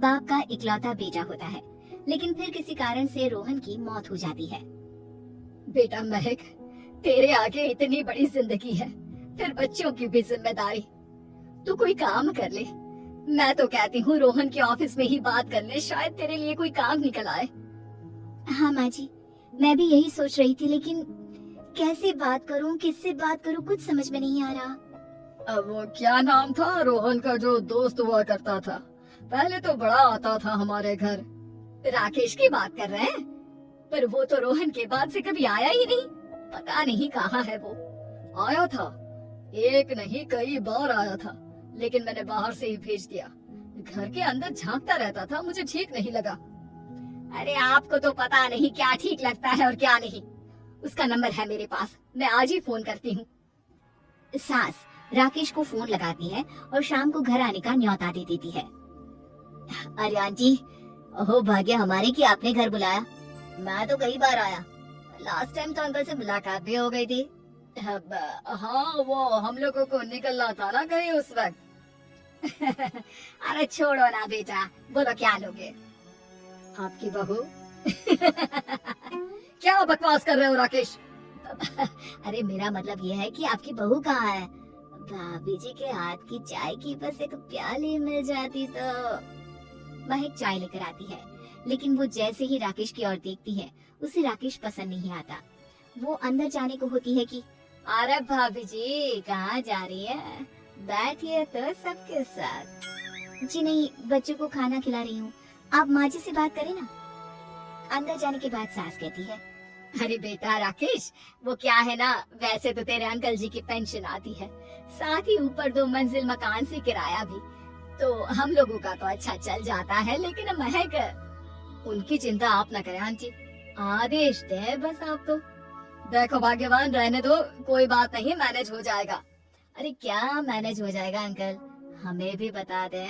बाप का इकलौता बेटा होता है, लेकिन फिर किसी कारण से रोहन की मौत हो जाती है। बेटा महक, तेरे आगे इतनी बड़ी जिंदगी है, फिर बच्चों की भी जिम्मेदारी। तू कोई काम कर ले। मैं तो कहती हूँ रोहन के ऑफिस में ही बात कर ले, शायद तेरे लिए कोई काम निकल आए। हाँ माँ जी, मैं भी यही सोच रही थी, लेकिन कैसे बात करूँ, किससे बात करूँ, कुछ समझ में नहीं आ रहा। अब वो क्या नाम था रोहन का जो दोस्त हुआ करता था, पहले तो बड़ा आता था हमारे घर। राकेश की बात कर रहे हैं? पर वो तो रोहन के बाद से कभी आया ही नहीं, पता नहीं कहाँ है वो। आया था, एक नहीं कई बार आया था, लेकिन मैंने बाहर से ही भेज दिया। घर के अंदर झांकता रहता था, मुझे ठीक नहीं लगा। अरे आपको तो पता नहीं क्या ठीक लगता है और क्या नहीं। उसका नंबर है मेरे पास, मैं आज ही फोन करती हूँ। सास राकेश को फोन लगाती है और शाम को घर आने का न्योता दे देती है। अरे आंटी, ओहो भाग्य हमारे कि आपने घर बुलाया। मैं तो कई बार आया, लास्ट टाइम तो अंकल से मुलाकात भी हो गई थी। हाँ, वो हम लोगों को निकलना था ना कहीं उस वक्त। अरे छोड़ो ना बेटा, बोलो क्या लोगे? आपकी बहू। क्या बकवास कर रहे हो राकेश? अरे मेरा मतलब ये है कि आपकी बहू कहाँ है? भाभी जी के हाथ की चाय की बस एक प्याली मिल जाती तो। महक चाय लेकर आती है, लेकिन वो जैसे ही राकेश की ओर देखती है, उसे राकेश पसंद नहीं आता। वो अंदर जाने को होती है कि अरे भाभी जी कहाँ जा रही है, बैठिए तो सबके साथ। जी नहीं, बच्चों को खाना खिला रही हूँ, आप माँ जी से बात करें ना। अंदर जाने के बाद सास कहती है, अरे बेटा राकेश, वो क्या है ना, वैसे तो तेरे अंकल जी की पेंशन आती है, साथ ही ऊपर 2 मंजिल मकान से किराया भी, तो हम लोगों का तो अच्छा चल जाता है। लेकिन महक, उनकी चिंता आप न करें आंटी, आदेश दे बस आप तो। देखो भाग्यवान, रहने दो, कोई बात नहीं, मैनेज हो जाएगा। अरे क्या मैनेज हो जाएगा अंकल, हमें भी बता दे।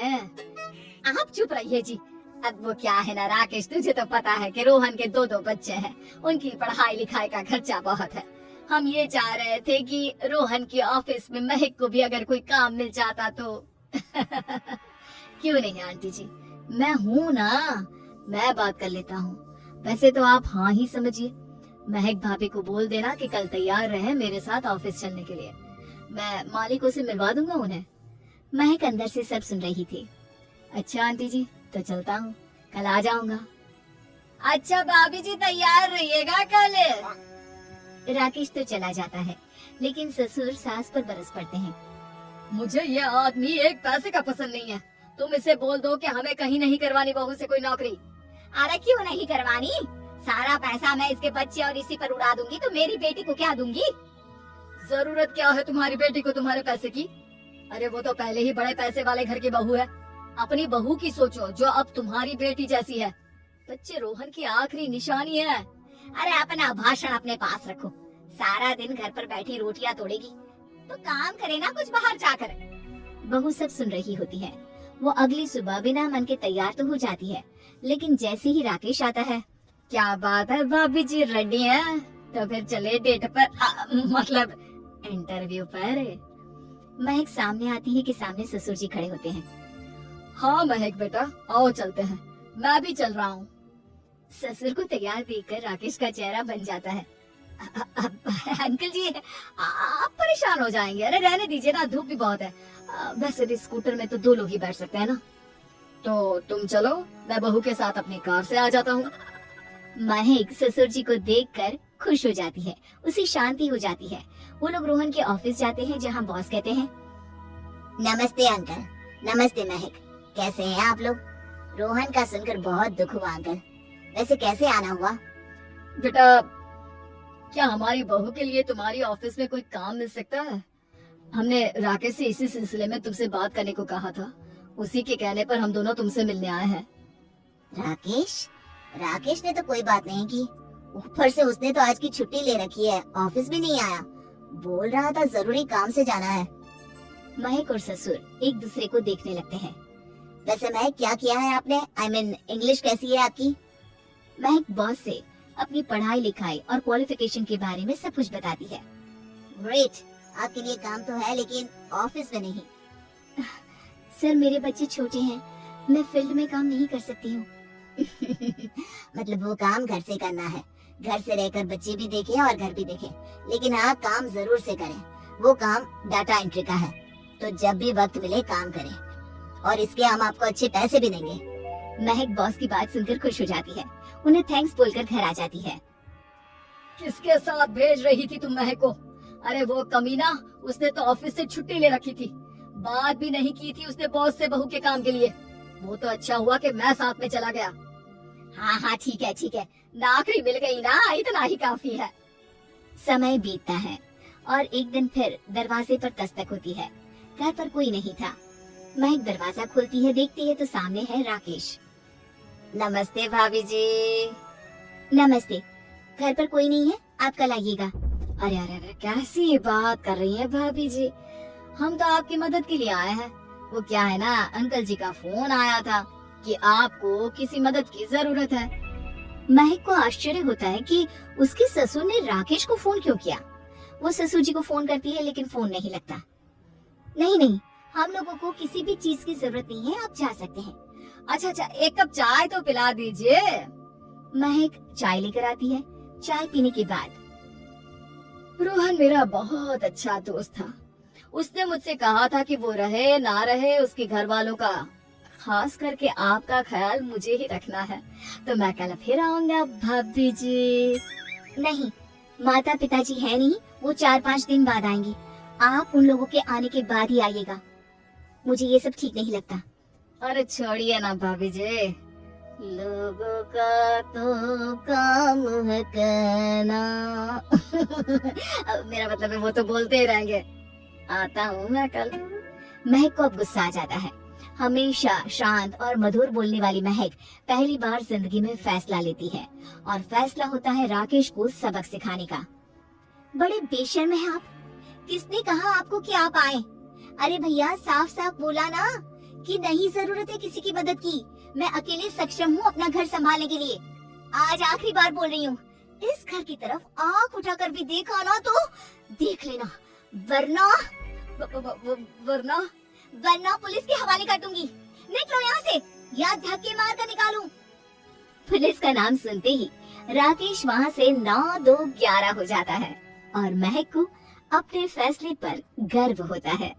आप चुप रहिए जी। अब वो क्या है ना राकेश, तुझे तो पता है कि रोहन के 2 बच्चे हैं, उनकी पढ़ाई लिखाई का खर्चा बहुत है। हम ये चाह रहे थे कि रोहन के ऑफिस में महक को भी अगर कोई काम मिल जाता तो। क्यों नहीं आंटी जी, मैं हूँ ना, मैं बात कर लेता हूँ। वैसे तो आप हाँ ही समझिए, महक भाभी को बोल देना कि कल तैयार रहे मेरे साथ ऑफिस चलने के लिए, मैं मालिकों से मिलवा दूंगा उन्हें। महक अंदर से सब सुन रही थी। अच्छा आंटी जी, तो चलता हूँ, कल आ जाऊंगा। अच्छा भाभी जी, तैयार रहिएगा कल। राकेश तो चला जाता है, लेकिन ससुर सास पर बरस पड़ते हैं। मुझे ये आदमी एक पैसे का पसंद नहीं है, तुम इसे बोल दो कि हमें कहीं नहीं करवानी बहू से कोई नौकरी। अरे क्यों नहीं करवानी, सारा पैसा मैं इसके बच्चे और इसी पर उड़ा दूंगी, तो मेरी बेटी को क्या दूंगी? जरूरत क्या है तुम्हारी बेटी को तुम्हारे पैसे की? अरे वो तो पहले ही बड़े पैसे वाले घर की बहू है। अपनी बहू की सोचो जो अब तुम्हारी बेटी जैसी है। बच्चे रोहन की आखिरी निशानी है। अरे अपना भाषण अपने पास रखो, सारा दिन घर पर बैठी रोटियां तोड़ेगी, तो काम करे ना कुछ बाहर जाकर। बहू सब सुन रही होती है। वो अगली सुबह बिना मन के तैयार तो हो जाती है, लेकिन जैसे ही राकेश आता है, क्या बात है भाभी जी, रेडी है? तो फिर चले डेट पर, मतलब इंटरव्यू पर। महक सामने आती है कि सामने ससुर जी खड़े होते हैं। हाँ महक बेटा, आओ चलते हैं, मैं भी चल रहा हूँ। ससुर को तैयार देखकर राकेश का चेहरा बन जाता है। अंकल जी आप परेशान हो जाएंगे, अरे रहने दीजिए ना, धूप भी बहुत है। वैसे भी स्कूटर में तो 2 लोग ही बैठ सकते हैं ना। तो तुम चलो, मैं बहू के साथ अपनी कार से आ जाता हूँ। महक ससुर जी को देखकर खुश हो जाती है, उसे शांति हो जाती है। वो लोग रोहन के ऑफिस जाते हैं, जहाँ बॉस कहते हैं, नमस्ते अंकल। नमस्ते महक, कैसे हैं आप लोग? रोहन का सुनकर बहुत दुख हुआ अंकल, वैसे कैसे आना हुआ? बेटा, क्या हमारी बहू के लिए तुम्हारी ऑफिस में कोई काम मिल सकता है? हमने राकेश से इसी सिलसिले में तुमसे बात करने को कहा था, उसी के कहने पर हम दोनों तुमसे मिलने आए हैं। राकेश ने तो कोई बात नहीं की, ऊपर से उसने तो आज की छुट्टी ले रखी है, ऑफिस भी नहीं आया, बोल रहा था जरूरी काम से जाना है। महक और ससुर एक दूसरे को देखने लगते हैं। वैसे महक क्या किया है आपने, आई मीन इंग्लिश कैसी है आपकी? महक बॉस से अपनी पढ़ाई लिखाई और क्वालिफिकेशन के बारे में सब कुछ बताती है। ग्रेट, आपके लिए काम तो है लेकिन ऑफिस में नहीं। सर मेरे बच्चे छोटे हैं, मैं फील्ड में काम नहीं कर सकती हूँ। मतलब वो काम घर से करना है, घर से रहकर बच्चे भी देखें और घर भी देखें, लेकिन हाँ काम जरूर से करें। वो काम डाटा एंट्री का है, तो जब भी वक्त मिले काम करें, और इसके हम आपको अच्छे पैसे भी देंगे। महक बॉस की बात सुनकर खुश हो जाती है, उन्हें थैंक्स बोलकर घर आ जाती है। किसके साथ भेज रही थी तुम महक को? अरे वो कमीना, उसने तो ऑफिस से छुट्टी ले रखी थी, बात भी नहीं की थी उसने बॉस से बहू के काम के लिए। वो तो अच्छा हुआ कि मैं साथ में चला गया। हाँ हाँ ठीक है, नौकरी मिल गई ना, इतना ही काफी है। समय बीतता है और एक दिन फिर दरवाजे पर दस्तक होती है। घर पर कोई नहीं था। महक दरवाजा खोलती है, देखती है तो सामने है राकेश। नमस्ते भाभी जी। नमस्ते। घर पर कोई नहीं है, आप कल आइएगा। अरे अरे अरे, कैसी बात कर रही है भाभी जी, हम तो आपकी मदद के लिए आए हैं। वो क्या है ना, अंकल जी का फोन आया था कि आपको किसी मदद की जरूरत है। महक को आश्चर्य होता है कि उसके ससुर ने राकेश को फोन क्यों किया। वो ससुर जी को फोन करती है लेकिन फोन नहीं लगता। नहीं, हम लोगों को किसी भी चीज की जरूरत नहीं है, आप जा सकते हैं। अच्छा, एक कप चाय तो पिला दीजिए। महक चाय लेकर आती है। चाय पीने के बाद, रोहन मेरा बहुत अच्छा दोस्त था। उसने मुझसे कहा था कि वो रहे ना रहे, उसके घर वालों का, खास करके आपका ख्याल मुझे ही रखना है। तो मैं कल फिर आऊंगा भाभी जी। नहीं, माता पिताजी है नहीं, वो 4-5 दिन बाद आएंगे। आप उन लोगों के आने के बाद ही आइएगा। मुझे ये सब ठीक नहीं लगता। अरे छोड़िए ना भाभी जी, लोगों का तो काम है कहना। मेरा मतलब है वो तो बोलते ही रहेंगे। आता हूँ मैं कल। महक को अब गुस्सा आ जाता है। हमेशा शांत और मधुर बोलने वाली महक पहली बार जिंदगी में फैसला लेती है, और फैसला होता है राकेश को सबक सिखाने का। बड़े बेशर्म हैं आप। किसने कहा आपको कि आप आए? अरे भैया, साफ साफ बोला ना कि नहीं जरूरत है किसी की मदद की। मैं अकेले सक्षम हूँ अपना घर संभालने के लिए। आज आखिरी बार बोल रही हूँ, इस घर की तरफ आँख उठाकर भी देखा ना तो देख लेना, वरना वरना पुलिस के हवाले कर दूंगी। निकलो यहाँ से, या धक्के मार कर निकालूं। पुलिस का नाम सुनते ही राकेश वहाँ से 9-2-11 हो जाता है, और महक को अपने फैसले पर गर्व होता है।